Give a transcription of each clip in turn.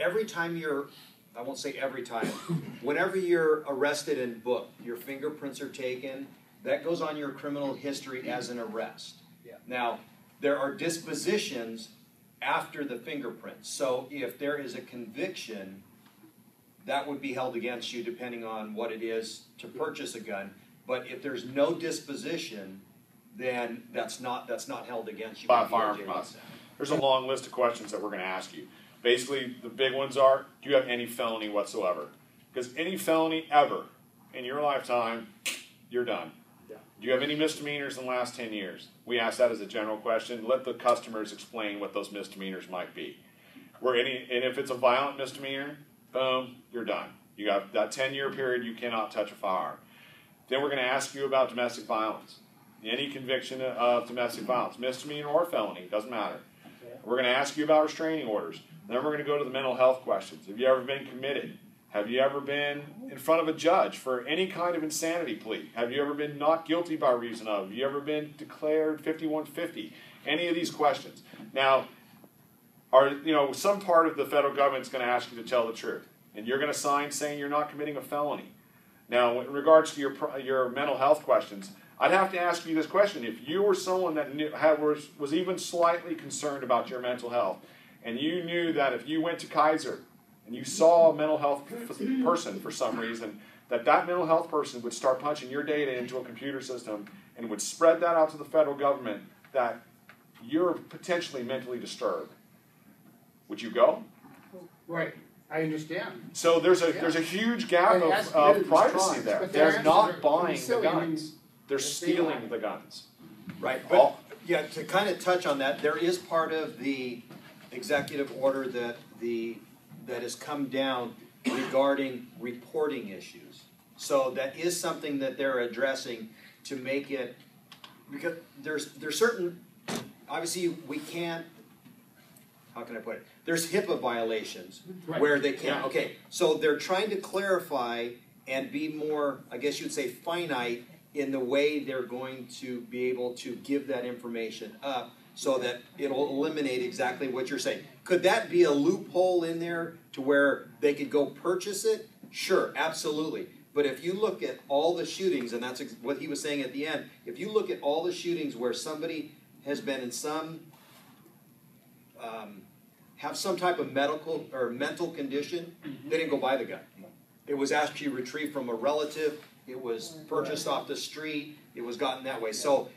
every time you're, I won't say every time, whenever you're arrested and booked, your fingerprints are taken, that goes on your criminal history as an arrest. Yeah. Now, there are dispositions after the fingerprints. So if there is a conviction, that would be held against you depending on what it is to purchase a gun. But if there's no disposition, then that's not held against you. Buy a firearm from us. There's a long list of questions that we're going to ask you. Basically, the big ones are, do you have any felony whatsoever? Because any felony ever in your lifetime, you're done. Yeah. Do you have any misdemeanors in the last 10 years? We ask that as a general question. Let the customers explain what those misdemeanors might be. And if it's a violent misdemeanor, boom, you're done. You got that 10-year period, you cannot touch a firearm. Then we're going to ask you about domestic violence. Any conviction of domestic violence, misdemeanor or felony, doesn't matter. Yeah. We're going to ask you about restraining orders. Then we're going to go to the mental health questions. Have you ever been committed? Have you ever been in front of a judge for any kind of insanity plea? Have you ever been not guilty by reason of? Have you ever been declared 5150? Any of these questions. Now, some part of the federal government is going to ask you to tell the truth. And you're going to sign saying you're not committing a felony. Now, in regards to your mental health questions, I'd have to ask you this question. If you were someone that was even slightly concerned about your mental health, and you knew that if you went to Kaiser and you saw a mental health person for some reason, that mental health person would start punching your data into a computer system and would spread that out to the federal government, that you're potentially mentally disturbed, would you go? Right. I understand. So there's a huge gap of privacy there. They're not buying the guns. They're stealing the guns. Right. But, yeah, to kind of touch on that, there is part of the executive order that has come down regarding reporting issues. So that is something that they're addressing to make it, because there's certain, obviously we can't, how can I put it? There's HIPAA violations where they can't. Yeah. Okay, so they're trying to clarify and be more, I guess you'd say, finite in the way they're going to be able to give that information up so that it'll eliminate exactly what you're saying. Could that be a loophole in there to where they could go purchase it? Sure, absolutely. But if you look at all the shootings, and that's what he was saying at the end, if you look at all the shootings where somebody has been in some, have some type of medical or mental condition, they didn't go buy the gun. It was actually retrieved from a relative. It was purchased off the street. It was gotten that way. So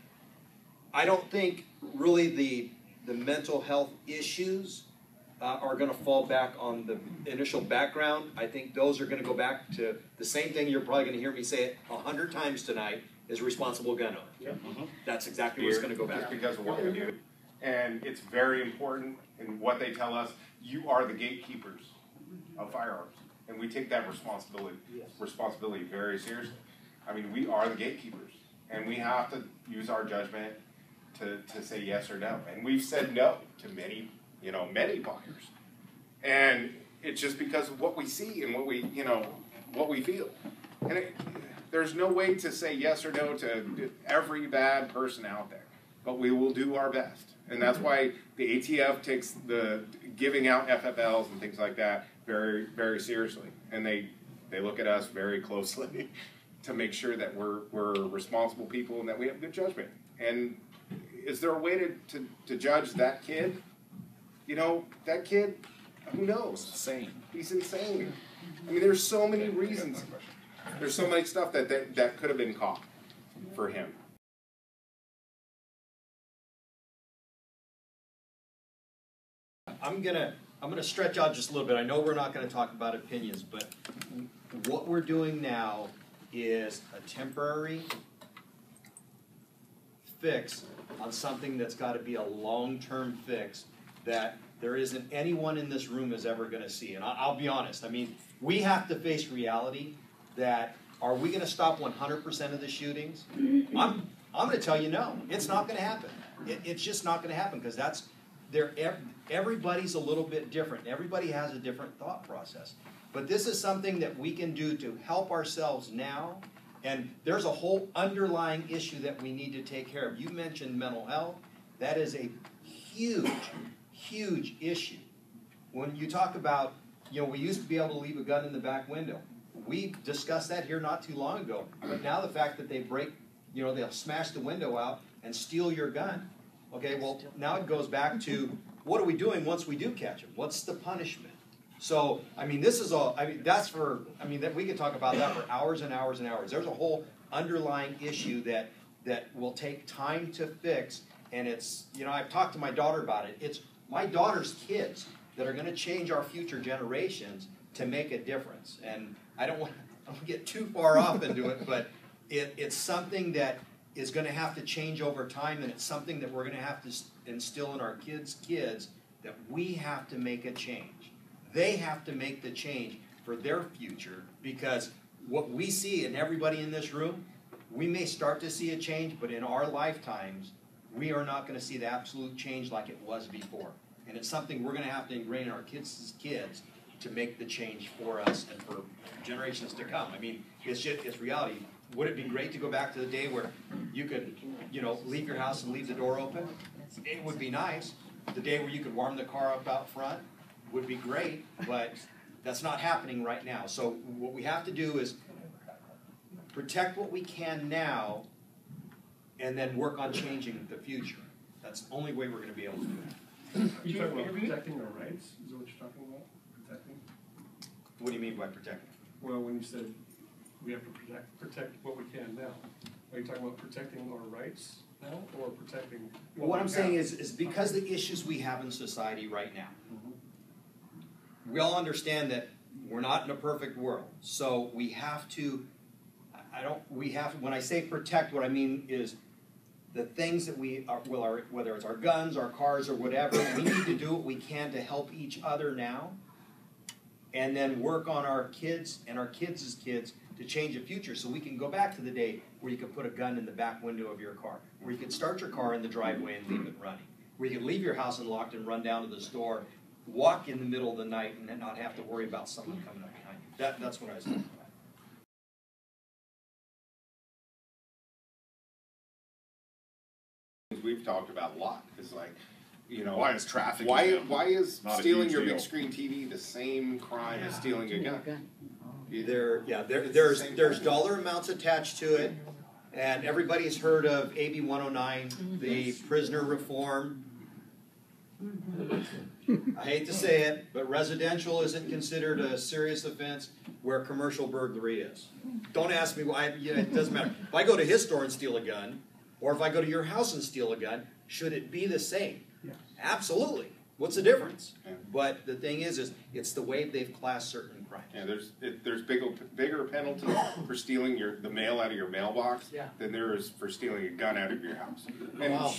I don't think really the mental health issues are going to fall back on the initial background. I think those are going to go back to the same thing you're probably going to hear me say it 100 times tonight, is responsible gun owner. Yeah. Mm-hmm. That's exactly what's going to go back. Just because of what we do. And it's very important in what they tell us. You are the gatekeepers of firearms. And we take that responsibility very seriously. I mean, we are the gatekeepers. And we have to use our judgment to say yes or no. And we've said no to many buyers. And it's just because of what we see and what we feel. And there's no way to say yes or no to every bad person out there. But we will do our best. And that's why the ATF takes the giving out FFLs and things like that very, very seriously. And they look at us very closely to make sure that we're responsible people and that we have good judgment. And is there a way to judge that kid? That kid, who knows? Insane. He's insane. I mean, there's so many reasons. There's so much stuff that could have been caught for him. I'm gonna stretch out just a little bit. I know we're not gonna talk about opinions, but what we're doing now is a temporary fix on something that's got to be a long-term fix that there isn't anyone in this room is ever going to see. And I'll be honest. I mean, we have to face reality that are we going to stop 100% of the shootings? I'm going to tell you no. It's not going to happen. It's just not going to happen because everybody's a little bit different. Everybody has a different thought process. But this is something that we can do to help ourselves now. And there's a whole underlying issue that we need to take care of. You mentioned mental health. That is a huge, huge issue. When you talk about you know, we used to be able to leave a gun in the back window. We discussed that here not too long ago. But now the fact that they break, you know, they'll smash the window out and steal your gun. Okay, well, now it goes back to what are we doing once we do catch them? What's the punishment? So, I mean, this is all, I mean, that's for, I mean, that we could talk about that for hours and hours and hours. There's a whole underlying issue that will take time to fix. And it's, you know, I've talked to my daughter about it. It's my daughter's kids that are going to change our future generations to make a difference. And I don't want to get too far off into it, but it's something that is going to have to change over time, and it's something that we're going to have to instill in our kids' that we have to make a change. They have to make the change for their future, because what we see in everybody in this room, we may start to see a change, but in our lifetimes, we are not going to see the absolute change like it was before. And it's something we're going to have to ingrain in our kids' to make the change for us and for generations to come. I mean, it's reality. Would it be great to go back to the day where you could, you know, leave your house and leave the door open? It would be nice. The day where you could warm the car up out front would be great, but that's not happening right now. So what we have to do is protect what we can now and then work on changing the future. That's the only way we're going to be able to do it. Are you talking about protecting our rights? Is that what you're talking about? Protecting? What do you mean by protecting? Well, when you said we have to protect what we can now, are you talking about protecting our rights now, or protecting? Well, what I'm saying is because the issues we have in society right now, we all understand that we're not in a perfect world. So we have to, when I say protect, what I mean is the things that whether it's our guns, our cars, or whatever, we need to do what we can to help each other now, and then work on our kids and our kids' kids to change the future, so we can go back to the day where you could put a gun in the back window of your car, where you could start your car in the driveway and leave it running, where you could leave your house unlocked and run down to the store, walk in the middle of the night, and then not have to worry about someone coming up behind you. That's what I was talking about. We've talked about a lot. It's like, you know, Why is traffic? why is Not a stealing huge your deal. big screen TV the same crime as stealing a gun? There's dollar amounts attached to it, and everybody's heard of AB 109, the prisoner reform. I hate to say it, but residential isn't considered a serious offense where commercial burglary is. Don't ask me why. It doesn't matter. If I go to his store and steal a gun, or if I go to your house and steal a gun, should it be the same? Yeah. Absolutely. What's the difference? Yeah. But the thing is it's the way they've classed certain crimes. Yeah, there's bigger penalties for stealing the mail out of your mailbox than there is for stealing a gun out of your house. And Wow.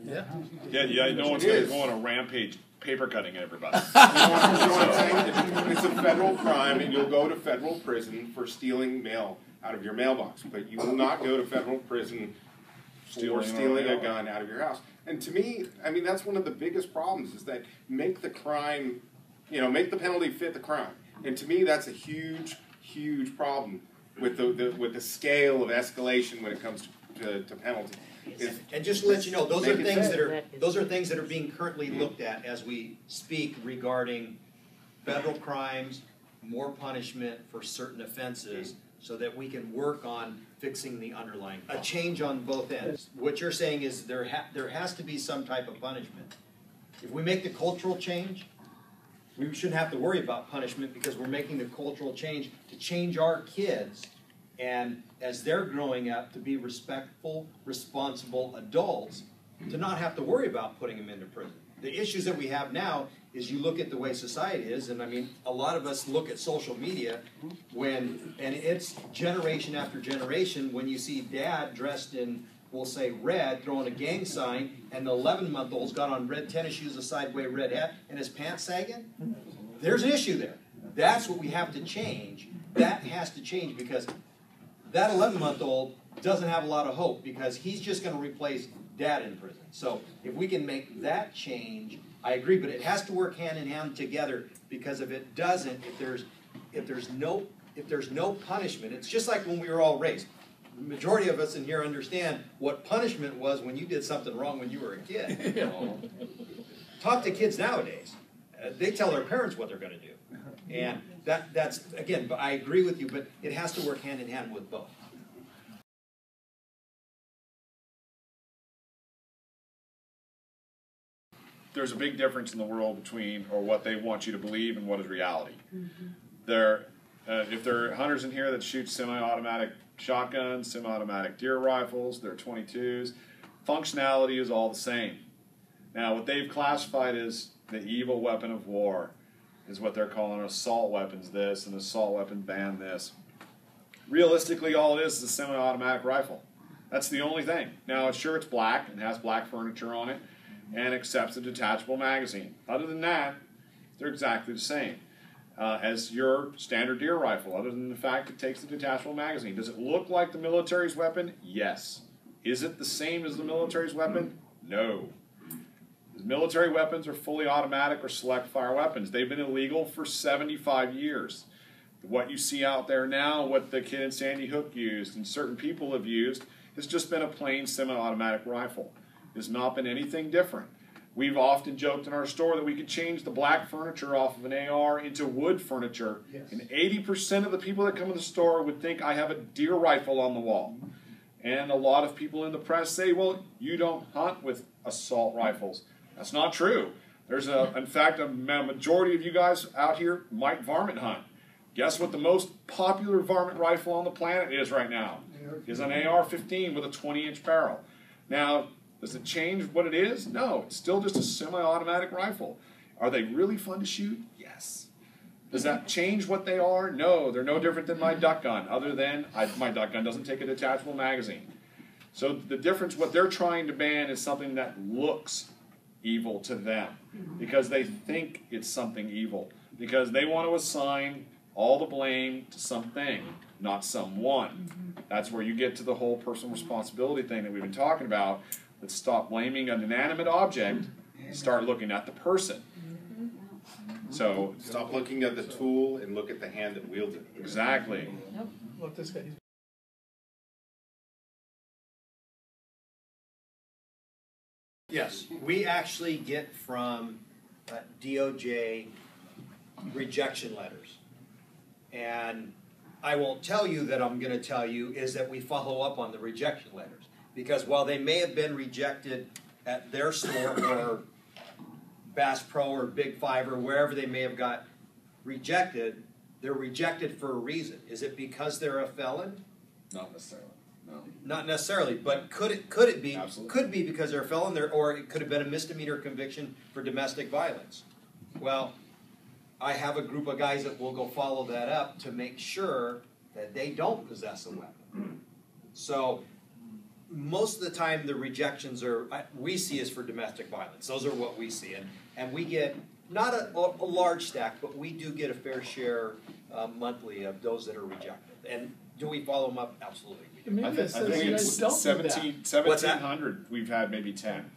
Yeah, no one's It going to is. go on a rampage paper cutting everybody. you know what I'm saying? It's a federal crime, and you'll go to federal prison for stealing mail out of your mailbox, but you will not go to federal prison for stealing a gun out of your house. And to me, I mean, that's one of the biggest problems, is that make the crime, make the penalty fit the crime. And to me, that's a huge, huge problem with the scale of escalation when it comes to penalty. And just to let you know, those are Make it things fair. that are being currently looked at as we speak regarding federal crimes, more punishment for certain offenses, so that we can work on fixing the underlying problem. A change on both ends. What you're saying is there has to be some type of punishment. If we make the cultural change, we shouldn't have to worry about punishment, because we're making the cultural change to change our kids, and as they're growing up, to be respectful, responsible adults, to not have to worry about putting them into prison. The issues that we have now is you look at the way society is, and I mean, a lot of us look at social media and it's generation after generation, when you see dad dressed in, we'll say red, throwing a gang sign, and the 11-month-old's got on red tennis shoes, a sideway red hat, and his pants sagging, there's an issue there. That's what we have to change. That has to change, because that 11-month-old doesn't have a lot of hope, because he's just going to replace dad in prison. So if we can make that change, I agree, but it has to work hand in hand together, because if it doesn't, if there's no punishment, it's just like when we were all raised. The majority of us in here understand what punishment was when you did something wrong when you were a kid. Talk to kids nowadays. They tell their parents what they're going to do. And that's, again, but I agree with you, but it has to work hand in hand with both. There's a big difference in the world between, or what they want you to believe and what is reality. If there are hunters in here that shoot semi-automatic shotguns, semi-automatic deer rifles, they're 22s, functionality is all the same. Now, what they've classified as the evil weapon of war is what they're calling assault weapons this and assault weapon ban this. Realistically, all it is a semi-automatic rifle. That's the only thing. Now, sure, it's black and has black furniture on it and accepts a detachable magazine. Other than that, they're exactly the same as your standard deer rifle, other than the fact it takes the detachable magazine. Does it look like the military's weapon? Yes. Is it the same as the military's weapon? No. The military weapons are fully automatic or select fire weapons. They've been illegal for 75 years. What you see out there now, what the kid in Sandy Hook used and certain people have used, has just been a plain semi-automatic rifle. It's not been anything different. We've often joked in our store that we could change the black furniture off of an AR into wood furniture, Yes. and 80% of the people that come in the store would think I have a deer rifle on the wall. And a lot of people in the press say, well, you don't hunt with assault rifles. That's not true. There's in fact, a majority of you guys out here might varmint hunt. Guess what the most popular varmint rifle on the planet is right now? Is an AR-15 with a 20-inch barrel. Now, does it change what it is? No, it's still just a semi-automatic rifle. Are they really fun to shoot? Yes. Does that change what they are? No, they're no different than my duck gun, other than my duck gun doesn't take a detachable magazine. So the difference, what they're trying to ban is something that looks evil to them because they think it's something evil, because they want to assign all the blame to something, not someone. That's where you get to the whole personal responsibility thing that we've been talking about. Let's stop blaming an inanimate object and start looking at the person. So, Stop looking at the tool and look at the hand that wields it. exactly. Look, this guy, he's Yes, we actually get from DOJ rejection letters. And I won't tell you that I'm going to tell you is that we follow up on the rejection letters. Because while they may have been rejected at their store or Bass Pro or Big Five or wherever they may have got rejected, they're rejected for a reason. Is it because they're a felon? Not necessarily. No. Not necessarily, but could it be? Absolutely. Could be because they're a felon there, or it could have been a misdemeanor conviction for domestic violence. Well, I have a group of guys that will go follow that up to make sure that they don't possess a weapon. So most of the time the rejections we see is for domestic violence. Those are what we see, and we get not a large stack, but we do get a fair share monthly of those that are rejected. And do we follow them up? Absolutely. We do. maybe I it think says you guys it's don't do that. 1700 we've had maybe 10.